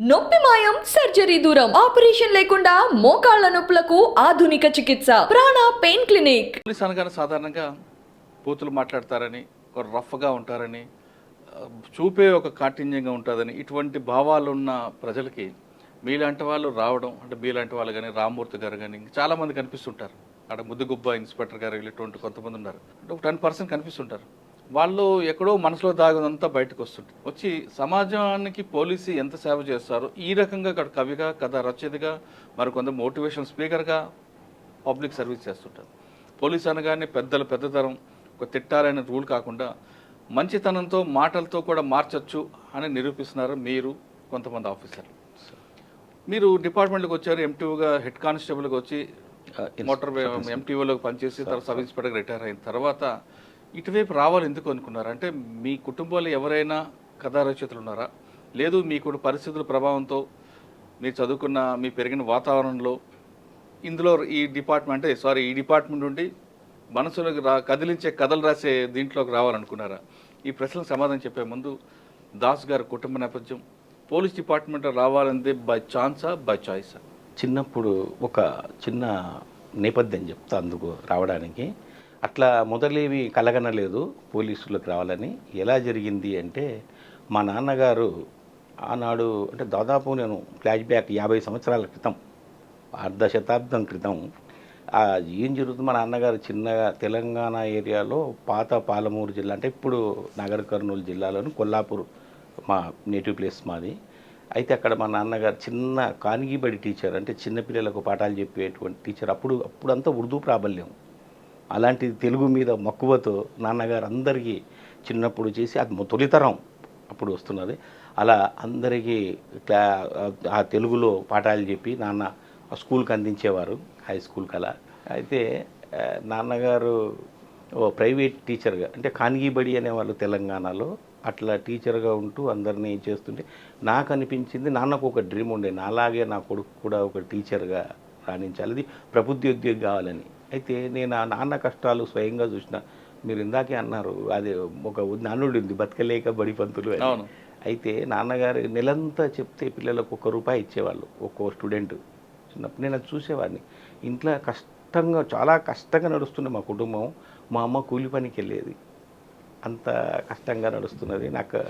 నొప్పి మాయం, సర్జరీ దూరం, ఆపరేషన్ లేకుండా మోకాళ్ల నొప్పులకు ఆధునిక చికిత్స ప్రాణ పెయిన్ క్లినిక్. పోలీస్ అనగానే సాధారణంగా బూతులు మాట్లాడతారని, ఒక రఫ్గా ఉంటారని, చూపే ఒక కాఠిన్యంగా ఉంటుందని, ఇటువంటి భావాలున్న ప్రజలకి మీలాంటి వాళ్ళు రావడం అంటే మీలాంటి వాళ్ళు కానీ రామ్మూర్తి గారు కానీ చాలామంది కనిపిస్తుంటారు. అక్కడ ముద్దుగుబ్బ ఇన్స్పెక్టర్ గారు ఇటువంటి కొంతమంది ఉన్నారు. అంటే ఒక 10% కనిపిస్తుంటారు. వాళ్ళు ఎక్కడో మనసులో దాగుదంతా బయటకు వస్తుంటారు. వచ్చి సమాజానికి పోలీసు ఎంత సేవ చేస్తారో ఈ రకంగా అక్కడ కవిగా, కథ రచయితగా, మరికొంత మోటివేషన్ స్పీకర్గా పబ్లిక్ సర్వీస్ చేస్తుంటారు. పోలీసు అనగానే పెద్దతరం ఒక తిట్టాలనే రూల్ కాకుండా మంచితనంతో మాటలతో కూడా మార్చచ్చు అని నిరూపిస్తున్నారు మీరు కొంతమంది ఆఫీసర్లు. మీరు డిపార్ట్మెంట్కి వచ్చారు, ఎంటీఓగా హెడ్ కానిస్టేబుల్గా వచ్చి మోటార్ ఎంటీఓలోకి పనిచేసి తర్వాత సబ్ ఇన్స్పెక్టర్గా రిటైర్ అయిన తర్వాత ఇటువైపు రావాలి ఎందుకు అనుకున్నారు? అంటే మీ కుటుంబంలో ఎవరైనా కథా రచయితలు ఉన్నారా? లేదు మీకు పరిస్థితుల ప్రభావంతో మీరు చదువుకున్న మీ పెరిగిన వాతావరణంలో ఇందులో ఈ డిపార్ట్మెంట్ నుండి మనసులోకి కదిలించే కథలు రాసే దీంట్లోకి రావాలనుకున్నారా? ఈ ప్రశ్నలకు సమాధానం చెప్పే ముందు దాస్ గారి కుటుంబ నేపథ్యం, పోలీస్ డిపార్ట్మెంట్లో రావాలంటే బై ఛాన్సా బై చాయిసా? చిన్నప్పుడు ఒక చిన్న నేపథ్యం చెప్తా అందుకు రావడానికి. అట్లా మొదలేవి కలగనలేదు పోలీసులకు రావాలని. ఎలా జరిగింది అంటే, మా నాన్నగారు ఆనాడు అంటే దాదాపు నేను ఫ్లాష్ బ్యాక్ 50 సంవత్సరాల క్రితం, అర్ధ శతాబ్దం క్రితం ఏం జరుగుతుంది, మా నాన్నగారు చిన్నగా తెలంగాణ ఏరియాలో పాత పాలమూరు జిల్లా అంటే ఇప్పుడు నగర్ కర్నూలు జిల్లాలోని కొల్లాపూర్ మా నేటివ్ ప్లేస్ మాది. అయితే అక్కడ మా నాన్నగారు చిన్న కానిగిబడి టీచర్, అంటే చిన్నపిల్లలకు పాఠాలు చెప్పేటువంటి టీచర్. అప్పుడంతా ఉర్దూ ప్రాబల్యం, అలాంటి తెలుగు మీద మక్కువతో నాన్నగారు అందరికీ చిన్నప్పుడు చేసి అది తొలితరం అప్పుడు వస్తున్నది. అలా అందరికీ ఆ తెలుగులో పాఠాలు చెప్పి నాన్న స్కూల్కి అందించేవారు, హై స్కూల్కి అలా. అయితే నాన్నగారు ప్రైవేట్ టీచర్గా అంటే కానిగిబడి అనేవాళ్ళు తెలంగాణలో, అట్లా టీచర్గా ఉంటూ అందరినీ చేస్తుంటే నాకు అనిపించింది, నాన్నకు ఒక డ్రీమ్ ఉండే, నాలాగే నా కొడుకు కూడా ఒక టీచర్గా రాణించాలి, అది ప్రభుత్వ ఉద్యోగి కావాలని. అయితే నేను ఆ నాన్న కష్టాలు స్వయంగా చూసిన. మీరు ఇందాకే అన్నారు, అది ఒక నానుడి ఉంది, బతకలేక బడి పంతులు అని. అయితే నాన్నగారు నెలంతా చెప్తే పిల్లలకు ₹1 ఇచ్చేవాళ్ళు ఒక్కో స్టూడెంట్. చిన్నప్పుడు నేను అది చూసేవాడిని. ఇంట్లో చాలా కష్టంగా నడుస్తున్న మా కుటుంబం. మా అమ్మ కూలి పనికి వెళ్ళేది, అంత కష్టంగా నడుస్తున్నది నాకు.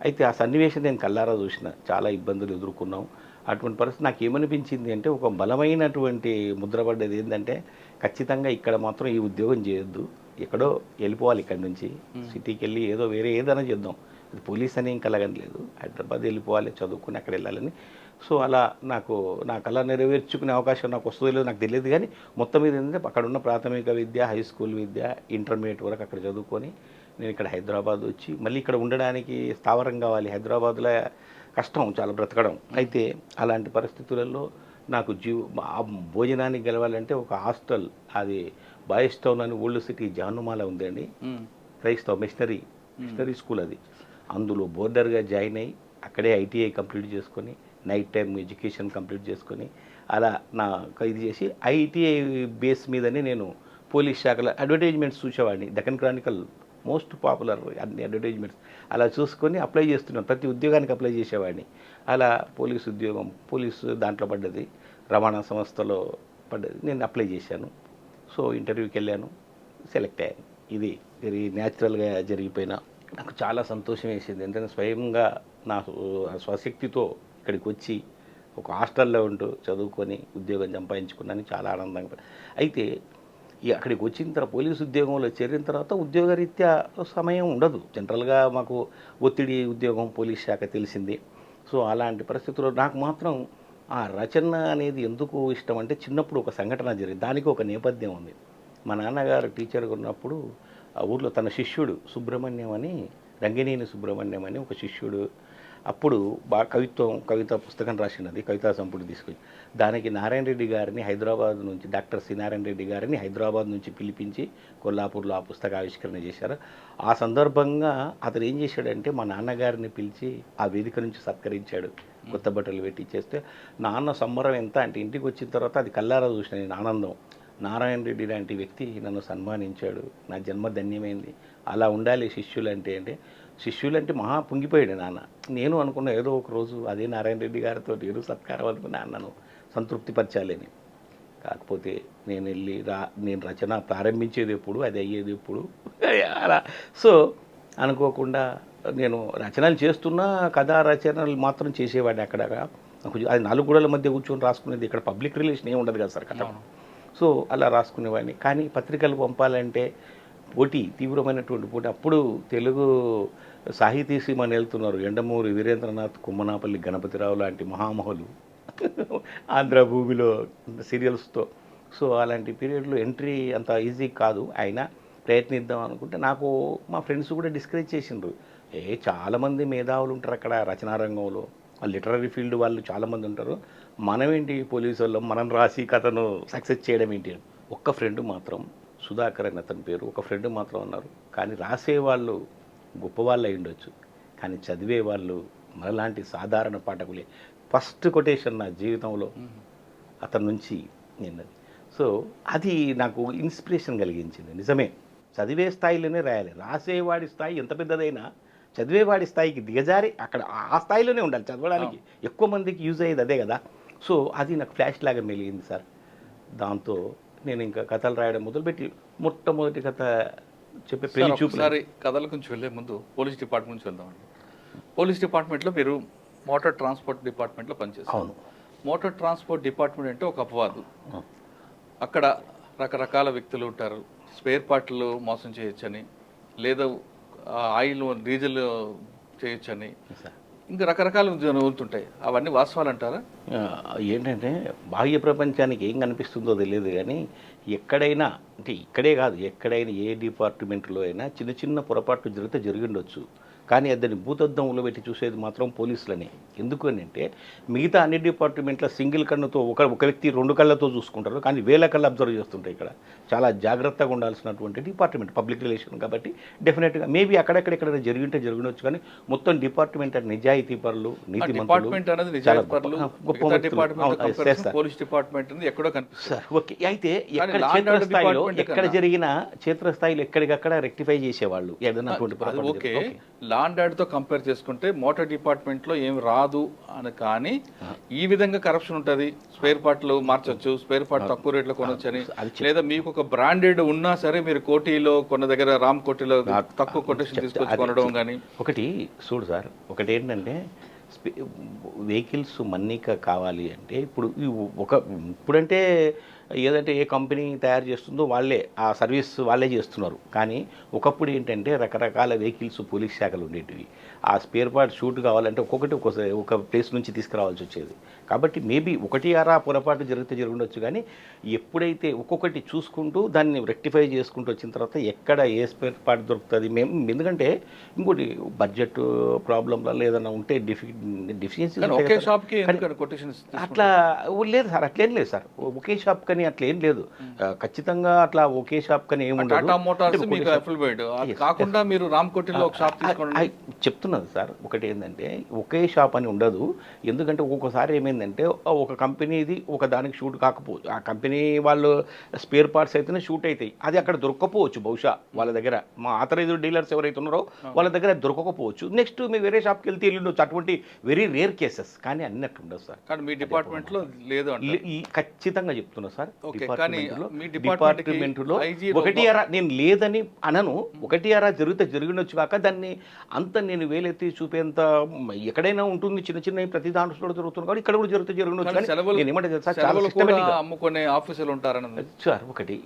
అయితే ఆ సన్నివేశం నేను కళ్ళారా చూసిన, చాలా ఇబ్బందులు ఎదుర్కొన్నాం. అటువంటి పరిస్థితి నాకు ఏమనిపించింది అంటే, ఒక బలమైనటువంటి ముద్రపడ్డది ఏంటంటే, ఖచ్చితంగా ఇక్కడ మాత్రం ఈ ఉద్యోగం చేయొద్దు, ఎక్కడో వెళ్ళిపోవాలి ఇక్కడి నుంచి, సిటీకి వెళ్ళి ఏదైనా చేద్దాం, అది పోలీస్ అని ఇంకా కలగలేదు, హైదరాబాద్ వెళ్ళిపోవాలి, చదువుకుని అక్కడ వెళ్ళాలని. సో అలా నా కళ నెరవేర్చుకునే అవకాశం నాకు వస్తుందో లేదో నాకు తెలియదు, కానీ మొత్తం మీద ఏంటంటే అక్కడ ఉన్న ప్రాథమిక విద్య, హై స్కూల్ విద్య, ఇంటర్మీడియట్ వరకు అక్కడ చదువుకొని నేను ఇక్కడ హైదరాబాద్ వచ్చి మళ్ళీ ఇక్కడ ఉండడానికి స్థావరం కావాలి, హైదరాబాద్లో కష్టం చాలా బ్రతకడం. అయితే అలాంటి పరిస్థితులలో నాకు భోజనానికి గెలవాలంటే ఒక హాస్టల్, అది బాయ్స్ టౌన్ అని ఓల్డ్ సిటీ జానుమాల ఉందండి, క్రైస్తవ మిషనరీ స్కూల్ అది. అందులో బోర్డర్గా జాయిన్ అయ్యి అక్కడే ఐటీఐ కంప్లీట్ చేసుకొని నైట్ టైం ఎడ్యుకేషన్ కంప్లీట్ చేసుకొని అలా ఇది చేసి ఐటీఐ బేస్ మీదనే నేను పోలీస్ శాఖలో అడ్వర్టైజ్మెంట్స్ చూసేవాడిని. డెక్కన్ క్రానికల్ మోస్ట్ పాపులర్ అన్ని అడ్వర్టైజ్మెంట్స్ అలా చూసుకొని అప్లై చేస్తున్నాను, ప్రతి ఉద్యోగానికి అప్లై చేసేవాడిని. అలా పోలీసు దాంట్లో పడ్డది, రవాణా సంస్థలో పడ్డది, నేను అప్లై చేశాను. సో ఇంటర్వ్యూకి వెళ్ళాను, సెలెక్ట్ అయ్యాను. ఇది వెరీ న్యాచురల్గా జరిగిపోయిన నాకు చాలా సంతోషం వేసింది. ఎందుకంటే స్వయంగా నా స్వశక్తితో ఇక్కడికి వచ్చి ఒక హాస్టల్లో ఉంటూ చదువుకొని ఉద్యోగం సంపాదించుకున్నాను, చాలా ఆనందంగా. అయితే అక్కడికి వచ్చిన తర్వాత పోలీసు ఉద్యోగంలో చేరిన తర్వాత ఉద్యోగరీత్యా సమయం ఉండదు, జనరల్గా మాకు ఒత్తిడి ఉద్యోగం, పోలీస్ శాఖ తెలిసింది. సో అలాంటి పరిస్థితుల్లో నాకు మాత్రం ఆ రచన అనేది ఎందుకు ఇష్టం అంటే, చిన్నప్పుడు ఒక సంఘటన జరిగింది, దానికి ఒక నేపథ్యం ఉంది. మా నాన్నగారు టీచర్గా ఉన్నప్పుడు ఆ ఊర్లో తన శిష్యుడు సుబ్రహ్మణ్యం అని, రంగినేని సుబ్రహ్మణ్యం అని ఒక శిష్యుడు అప్పుడు బాగా కవిత పుస్తకం రాసినది, కవితా సంపుటి తీసుకొచ్చి దానికి నారాయణ రెడ్డి గారిని హైదరాబాద్ నుంచి, డాక్టర్ సి నారాయణ రెడ్డి గారిని హైదరాబాద్ నుంచి పిలిపించి కొల్లాపూర్లో ఆ పుస్తక ఆవిష్కరణ చేశారు. ఆ సందర్భంగా అతను ఏం చేశాడంటే, మా నాన్నగారిని పిలిచి ఆ వేదిక నుంచి సత్కరించాడు, కొత్త బట్టలు పెట్టి చేస్తే నాన్న సంబరం ఎంత అంటే, ఇంటికి వచ్చిన తర్వాత అది కల్లారా చూసిన నేను ఆనందం. నారాయణ రెడ్డి లాంటి వ్యక్తి నన్ను సన్మానించాడు, నా జన్మ ధన్యమైంది, అలా ఉండాలి శిష్యులు అంటే. శిష్యులంటే మహా పొంగిపోయాడు నాన్న. నేను అనుకున్న ఏదో ఒక రోజు అదే నారాయణ రెడ్డి గారితో నేను సత్కారం అనుకుని అన్నను సంతృప్తిపరచాలని. కాకపోతే నేను వెళ్ళి నేను రచన ప్రారంభించేది ఎప్పుడు, అది అయ్యేది ఎప్పుడు అలా. సో అనుకోకుండా నేను రచనలు చేస్తున్నా, కథా రచనలు మాత్రం చేసేవాడిని అక్కడ. అది 4 గోడల మధ్య కూర్చొని రాసుకునేది. ఇక్కడ పబ్లిక్ రిలేషన్ ఏమి ఉండదు కదా సార్ కథ. సో అలా రాసుకునేవాడిని. కానీ పత్రికలు పంపాలంటే పోటీ, తీవ్రమైనటువంటి పోటీ. అప్పుడు తెలుగు సాహితీ సీమని వెళ్తున్నారు ఎండమూరి వీరేంద్రనాథ్, కుమ్మనాపల్లి గణపతిరావు లాంటి మహామహులు ఆంధ్ర భూమిలో సీరియల్స్తో. సో అలాంటి పీరియడ్లో ఎంట్రీ అంత ఈజీ కాదు. అయినా ప్రయత్నిద్దాం అనుకుంటే నాకు మా ఫ్రెండ్స్ కూడా డిస్కరేజ్ చేసిండ్రు. చాలామంది మేధావులు ఉంటారు అక్కడ రచనా రంగంలో, లిటరరీ ఫీల్డ్ వాళ్ళు చాలామంది ఉంటారు, మనమేంటి పోలీసు వాళ్ళం, మనం రాసి కథను సక్సెస్ చేయడం ఏంటి. ఒక్క ఫ్రెండ్ మాత్రం, సుధాకర్ అని అతని పేరు, ఒక ఫ్రెండ్ మాత్రం ఉన్నారు. కానీ రాసేవాళ్ళు గొప్పవాళ్ళు అయి ఉండొచ్చు, కానీ చదివేవాళ్ళు మనలాంటి సాధారణ పాఠకులే. ఫస్ట్ కొటేషన్ నా జీవితంలో అతని నుంచి నిన్నది. సో అది నాకు ఇన్స్పిరేషన్ కలిగించింది. నిజమే, చదివే స్థాయిలోనే రాయాలి. రాసేవాడి స్థాయి ఎంత పెద్దదైనా చదివేవాడి స్థాయికి దిగజారి అక్కడ ఆ స్థాయిలోనే ఉండాలి. చదవడానికి ఎక్కువ మందికి యూజ్ అయ్యేది అదే కదా. సో అది నాకు ఫ్లాష్ లాగా మెలిగింది సార్. దాంతో నేను ఇంకా కథలు రాయడం మొదలుపెట్టి మొట్టమొదటి కథ చెప్పే పెళ్లి చూపు. ఒకసారి కథల గురించి వెళ్ళే ముందు పోలీస్ డిపార్ట్మెంట్ నుంచి వెళ్దామండి. పోలీస్ డిపార్ట్మెంట్లో మీరు మోటార్ ట్రాన్స్పోర్ట్ డిపార్ట్మెంట్లో పనిచేస్తారు. అవును. మోటార్ ట్రాన్స్పోర్ట్ డిపార్ట్మెంట్ అంటే ఒక అపవాదు. అక్కడ రకరకాల వ్యక్తులు ఉంటారు. స్పేర్ పార్ట్లు మోసం చేయొచ్చని, లేదా ఆయిల్ డీజిల్ చేయొచ్చని, ఇంకా రకరకాల ఉంటుంటాయి. అవన్నీ వాస్తవాలు అంటారా? ఏంటంటే బాహ్య ప్రపంచానికి ఏం కనిపిస్తుందో తెలియదు, కానీ ఎక్కడైనా, అంటే ఇక్కడే కాదు, ఎక్కడైనా ఏ డిపార్ట్మెంట్లో అయినా చిన్న చిన్న పొరపాట్లు జరిగితే జరిగిండొచ్చు. కానీ దాన్ని భూతద్దంలో పెట్టి చూసేది మాత్రం పోలీసులని. ఎందుకు అని అంటే మిగతా అన్ని డిపార్ట్మెంట్ల సింగిల్ కన్నుతో ఒక వ్యక్తి 2 కళ్ళతో చూసుకుంటారు, కానీ వేల కళ్ళు అబ్జర్వ్ చేస్తుంటాయి. ఇక్కడ చాలా జాగ్రత్తగా ఉండాల్సినటువంటి డిపార్ట్మెంట్ పబ్లిక్ రిలేషన్ కాబట్టి డెఫినెట్గా మేబీ అక్కడెక్కడెక్కడ జరిగిండొచ్చు, కానీ మొత్తం డిపార్ట్మెంట్ అంటే నిజాయితీ పరులు, నీతిమంతులు, పోలీస్ డిపార్ట్మెంట్ ఎక్కడో కనిపిస్తుంది. ఓకే, అయితే క్షేత్రస్థాయిలో ఎక్కడ జరిగినా క్షేత్రస్థాయిలో ఎక్కడికక్కడ రెక్టిఫై చేసేవాళ్ళు ఏదైనా. ఓకే, లా అండ్ ఆర్డర్తో కంపేర్ చేసుకుంటే మోటార్ డిపార్ట్మెంట్లో ఏం రాదు అని, కానీ ఈ విధంగా కరప్షన్ ఉంటుంది. స్పేర్ పార్ట్లు మార్చొచ్చు, స్పేర్ పార్ట్ తక్కువ రేట్లో కొనొచ్చు అని, లేదా మీకు ఒక బ్రాండెడ్ ఉన్నా సరే మీరు కోటిలో కొన్న దగ్గర రామ్ కోటిలో తక్కువ కొటేషన్ తీసుకొచ్చి కొనడం కానీ. ఒకటి చూడు సార్, ఒకటి ఏంటంటే వెహికల్స్ మన్నిక కావాలి అంటే ఇప్పుడంటే ఏదంటే ఏ కంపెనీ తయారు చేస్తుందో వాళ్ళే ఆ సర్వీస్ వాళ్ళే చేస్తున్నారు. కానీ ఒకప్పుడు ఏంటంటే రకరకాల వెహికల్స్ పోలీస్ శాఖలు ఉండేటివి. ఆ స్పేర్ పార్ట్ షూట్ కావాలంటే ఒక్కొక్కటి ఒక ప్లేస్ నుంచి తీసుకురావాల్సి వచ్చేది. కాబట్టి మేబీ 1 పొరపాటు జరుగుండొచ్చు, కానీ ఎప్పుడైతే ఒక్కొక్కటి చూసుకుంటూ దాన్ని రెక్టిఫై చేసుకుంటూ వచ్చిన తర్వాత ఎక్కడ ఏ స్పేర్ పార్ట్ దొరుకుతుంది మేము. ఎందుకంటే ఇంకోటి బడ్జెట్ ప్రాబ్లంలో ఏదైనా ఉంటే డిఫిషియన్సీ అట్లా లేదు సార్. అట్లేం లేదు సార్, ఒకే షాప్ కానీ అట్లా ఏం లేదు. ఖచ్చితంగా అట్లా ఒకే షాప్ కానీ ఏముండదు. కాకుండా మీరు రామ్కోటిలో ఒక షాప్ తీసుకోండి చెప్తున్నది సార్. ఒకటి ఏంటంటే ఒకే షాప్ అని ఉండదు. ఎందుకంటే ఒక్కొక్కసారి ఏమైందంటే ఒక కంపెనీది ఒక దానికి షూట్ కాకపోవచ్చు, ఆ కంపెనీ వాళ్ళు స్పేర్ పార్ట్స్ అయితేనే షూట్ అవుతాయి, అది అక్కడ దొరకకపోవచ్చు. బహుశా వాళ్ళ దగ్గర మా ఆథరైజ్డ్ డీలర్స్ ఎవరైతే ఉన్నారో వాళ్ళ దగ్గర దొరకకపోవచ్చు. నెక్స్ట్ మీ వేరే షాప్కి వెళ్తే వెళ్ళిండొచ్చు. అటువంటి వెరీ రేర్ కేసెస్, కానీ అన్నట్టు ఉండదు సార్. కానీ మీ డిపార్ట్మెంట్లో లేదు, ఖచ్చితంగా చెప్తున్నా సార్. డిపార్ట్మెంట్లో 1 నేను లేదని అనను. 1 జరిగినొచ్చు కాక దాన్ని అంత నేను వేలెత్తి చూపేంత ఎక్కడైనా ఉంటుంది. చిన్న చిన్న ప్రతి దాంట్లో జరుగుతుంది కాబట్టి ఇక్కడ కూడా జరుగుతుంది. అమ్ముకునే ఆఫీసర్లు ఉంటారని సార్ ఒకటి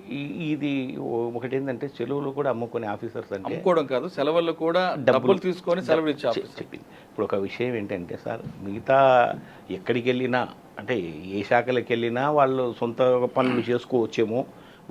ఏంటంటే సెలవులు కూడా అమ్ముకునే ఆఫీసర్స్ అంటే అమ్ముకోవడం కాదు, సెలవులు కూడా డబ్బులు తీసుకొని సెలవులు ఇచ్చే చెప్పింది. ఇప్పుడు ఒక విషయం ఏంటంటే సార్, మిగతా ఎక్కడికి వెళ్ళినా అంటే ఏ శాఖలకు వెళ్ళినా వాళ్ళు సొంత పనులు చేసుకోవచ్చేమో,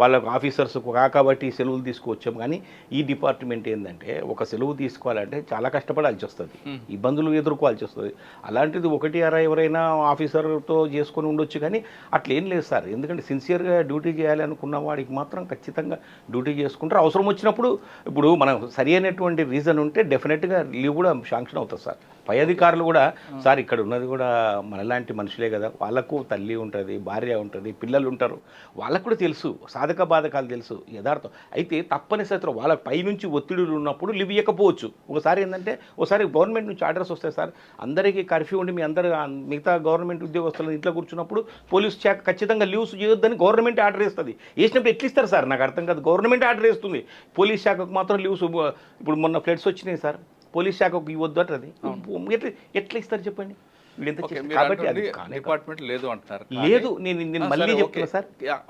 వాళ్ళకు ఆఫీసర్స్ కాబట్టి సెలవులు తీసుకోవచ్చాము. కానీ ఈ డిపార్ట్మెంట్ ఏంటంటే ఒక సెలవు తీసుకోవాలంటే చాలా కష్టపడాల్సి వస్తుంది, ఇబ్బందులు ఎదుర్కోవాల్సి వస్తుంది. అలాంటిది 1 ఎవరైనా ఆఫీసర్తో చేసుకొని ఉండొచ్చు, కానీ అట్లా ఏం లేదు సార్. ఎందుకంటే సిన్సియర్గా డ్యూటీ చేయాలి అనుకున్న వాడికి మాత్రం ఖచ్చితంగా డ్యూటీ చేసుకుంటారు. అవసరం వచ్చినప్పుడు ఇప్పుడు మనం సరి అయినటువంటి రీజన్ ఉంటే డెఫినెట్గా లీవ్ కూడా శాంక్షన్ అవుతుంది సార్. పై అధికారులు కూడా సార్ ఇక్కడ ఉన్నది కూడా మనలాంటి మనుషులే కదా, వాళ్ళకు తల్లి ఉంటుంది, భార్య ఉంటుంది, పిల్లలు ఉంటారు, వాళ్ళకు కూడా తెలుసు సాధక బాధకాలు తెలుసు యథార్థం. అయితే తప్పనిసరిలో వాళ్ళ పైనుంచి ఒత్తిడులు ఉన్నప్పుడు లివ్ ఇవ్వకపోవచ్చు. ఒకసారి ఏంటంటే ఒకసారి గవర్నమెంట్ నుంచి ఆర్డర్స్ వస్తాయి సార్, అందరికీ కర్ఫ్యూ ఉండి మీ అందరు మిగతా గవర్నమెంట్ ఉద్యోగస్తులు ఇంట్లో కూర్చున్నప్పుడు పోలీసు శాఖ ఖచ్చితంగా లీవ్స్ చేయొద్దని గవర్నమెంట్ ఆర్డర్ వేస్తుంది. వేసినప్పుడు ఎట్లా ఇస్తారు సార్ నాకు అర్థం కాదు. గవర్నమెంట్ ఆర్డర్ వేస్తుంది, పోలీస్ శాఖకు మాత్రం లీవ్స్. ఇప్పుడు మొన్న ఫ్లడ్స్ వచ్చినాయి సార్, పోలీస్ శాఖకు ఇవ్వద్దు అంటది. ఎట్లా ఇస్తారు చెప్పండి? కాబట్టి అది డిపార్ట్మెంట్ లేదు అంటున్నారు. లేదు, నేను మళ్ళీ చెప్తున్నా సార్,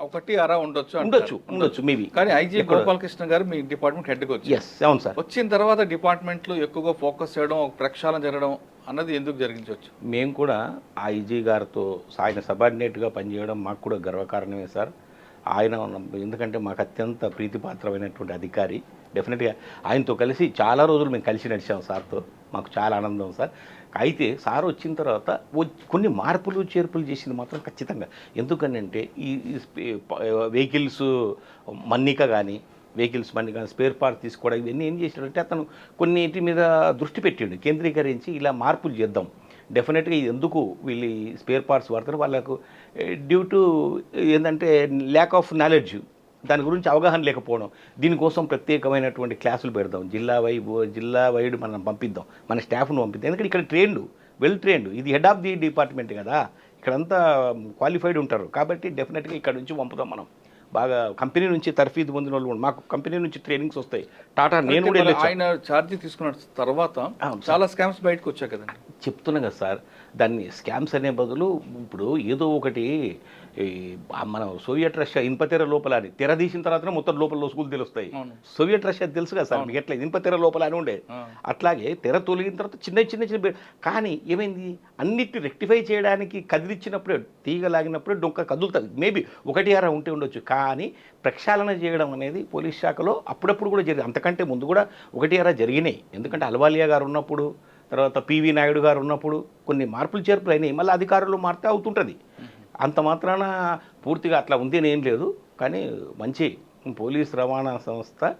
ఒకటి అరా ఉండొచ్చు ఉండొచ్చు మేబీ. కానీ ఐజీ గోపాలకృష్ణ గారు మీ డిపార్ట్మెంట్ హెడ్కి వచ్చి అవును సార్, వచ్చిన తర్వాత డిపార్ట్మెంట్లో ఎక్కువగా ఫోకస్ చేయడం, ప్రక్షాళన జరగడం అన్నది ఎందుకు జరిగించవచ్చు? మేము కూడా ఆ ఐజీ గారితో ఆయన సబార్డినేట్గా పనిచేయడం మాకు కూడా గర్వకారణమే సార్. ఆయన ఎందుకంటే మాకు అత్యంత ప్రీతిపాత్రమైనటువంటి అధికారి. డెఫినెట్గా ఆయనతో కలిసి చాలా రోజులు మేము కలిసి నడిచాం సార్తో, మాకు చాలా ఆనందం సార్. అయితే సార్ వచ్చిన తర్వాత కొన్ని మార్పులు చేర్పులు చేసింది మాత్రం ఖచ్చితంగా. ఎందుకనంటే ఈ వెహికల్స్ మన్నిక కానీ స్పేర్ పార్ట్ తీసుకోవడం ఇవన్నీ ఏం చేసినాడంటే అతను కొన్నిటి మీద దృష్టి పెట్టిండు, కేంద్రీకరించి ఇలా మార్పులు చేద్దాం. డెఫినెట్గా ఇది ఎందుకు వీళ్ళు స్పేర్ పార్ట్స్ వాడతారు, వాళ్ళకు డ్యూ టు ఏంటంటే ల్యాక్ ఆఫ్ నాలెడ్జ్, దాని గురించి అవగాహన లేకపోవడం. దీనికోసం ప్రత్యేకమైనటువంటి క్లాసులు పెడదాం, జిల్లా వైడ్ మనం పంపిద్దాం, మన స్టాఫ్ను పంపిద్దాం. ఎందుకంటే ఇక్కడ వెల్ ట్రైన్డ్, ఇది హెడ్ ఆఫ్ ది డిపార్ట్మెంట్ కదా, ఇక్కడంతా క్వాలిఫైడ్ ఉంటారు. కాబట్టి డెఫినెట్గా ఇక్కడ నుంచి పంపుదాం. మనం బాగా కంపెనీ నుంచి తర్ఫీదు పొందిన వాళ్ళు, మాకు కంపెనీ నుంచి ట్రైనింగ్స్ వస్తాయి. టాటా నేను కూడా ఆయన ఛార్జీ తీసుకున్న తర్వాత చాలా స్కామ్స్ బయటకు వచ్చాయి కదండి. చెప్తున్నా కదా సార్, దాన్ని స్కామ్స్ అనే బదులు ఇప్పుడు ఏదో ఒకటి మన సోవియట్ రష్యా ఇనుపతెర లోపల అని తెర తీసిన తర్వాత మొత్తం లోపల లొసుగులు తెలుస్తాయి. సోవియట్ రష్యా తెలుసు కదా సార్ మీకు, ఎట్లా ఇనుపతెర లోపల అని ఉండే, అట్లాగే తెర తొలగిన తర్వాత చిన్న కానీ ఏమైంది, అన్నిటిని రెక్టిఫై చేయడానికి కదిలిచ్చినప్పుడే, తీగ లాగినప్పుడే డొంక కదులుతుంది. మేబీ ఒకటి అర ఉంటే ఉండొచ్చు, కానీ ప్రక్షాళన చేయడం అనేది పోలీస్ శాఖలో అప్పుడప్పుడు కూడా జరిగింది. అంతకంటే ముందు కూడా ఒకటి అర జరిగినాయి. ఎందుకంటే అల్వాలియా గారు ఉన్నప్పుడు, తర్వాత పివి నాయుడు గారు ఉన్నప్పుడు కొన్ని మార్పులు చేర్పులు అయినాయి. మళ్ళీ అధికారులు మారితే అవుతుంటుంది. అంత మాత్రాన పూర్తిగా అట్లా ఉంది అని ఏం లేదు. కానీ మంచి పోలీస్ రవాణా సంస్థ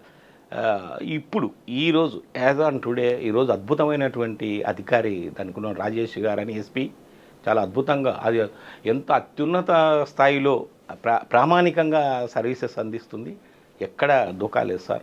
ఇప్పుడు ఈరోజు యాజ్ ఆన్ టుడే ఈరోజు అద్భుతమైనటువంటి అధికారి అనుకున్న రాజేష్ గారని ఎస్పీ చాలా అద్భుతంగా, అది ఎంత అత్యున్నత స్థాయిలో ప్రామాణికంగా సర్వీసెస్ అందిస్తుంది. ఎక్కడ దూకాలేదు సార్.